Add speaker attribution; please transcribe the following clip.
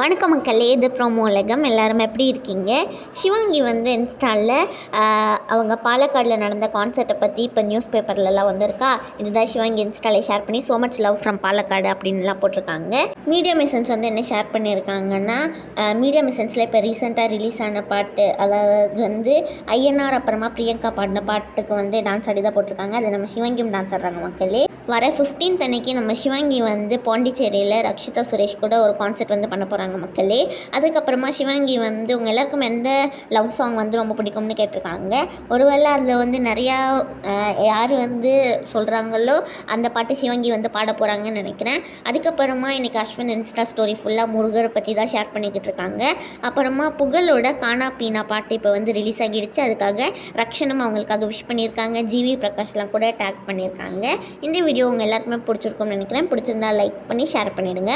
Speaker 1: வணக்கம் மக்களே, இது ப்ரோமோ உலகம். எல்லாரும் எப்படி இருக்கீங்க? சிவாங்கி வந்து இன்ஸ்டாவில் அவங்க பாலக்காடில் நடந்த கான்சர்ட்டை பற்றி இப்போ நியூஸ் பேப்பர்லலாம் வந்திருக்கா. இதுதான் சிவாங்கி இன்ஸ்டாவில் ஷேர் பண்ணி so much love from Palakkad அப்படின்லாம் போட்டிருக்காங்க. மீடியா மிஷன்ஸ் வந்து என்ன ஷேர் பண்ணியிருக்காங்கன்னா, மீடியா மிஷன்ஸில் இப்போ ரீசெண்டாக ரிலீஸ் ஆன பாட்டு, அதாவது வந்து ஐயனார் அப்புறமா பிரியங்கா பாடின பாட்டுக்கு வந்து டான்ஸ் ஆடி தான் போட்டிருக்காங்க. அது நம்ம சிவாங்கியும் டான்ஸ் ஆடுறாங்க மக்களே. வர 15th அன்னைக்கு நம்ம சிவாங்கி வந்து பாண்டிச்சேரியில் ரக்ஷிதா சுரேஷ் கூட ஒரு கான்சர்ட் வந்து பண்ண போகிறாங்க மக்களே. அதுக்கப்புறமா சிவாங்கி வந்து உங்கள் எல்லாருக்கும் எந்த லவ் சாங் வந்து ரொம்ப பிடிக்கும்னு கேட்டிருக்காங்க. ஒருவேளை அதில் வந்து நிறையா யார் வந்து சொல்கிறாங்களோ அந்த பாட்டு சிவாங்கி வந்து பாட போகிறாங்கன்னு நினைக்கிறேன். அதுக்கப்புறமா இன்றைக்கி அஸ்வின் இன்ஸ்டா ஸ்டோரி ஃபுல்லாக முருகரை பற்றி தான் ஷேர் பண்ணிக்கிட்டு இருக்காங்க. அப்புறமா புகழோட கானா பீனா பாட்டு இப்போ வந்து ரிலீஸ் ஆகிடுச்சு. அதுக்காக ரக்ஷனும் அவங்களுக்காக விஷ் பண்ணியிருக்காங்க. ஜிவி பிரகாஷ்லாம் கூட டேக் பண்ணியிருக்காங்க. இந்த வீடியோ உங்கள் எல்லாருக்குமே பிடிச்சிருக்கும்னு நினைக்கிறேன். பிடிச்சிருந்தா லைக் பண்ணி ஷேர் பண்ணிவிடுங்க.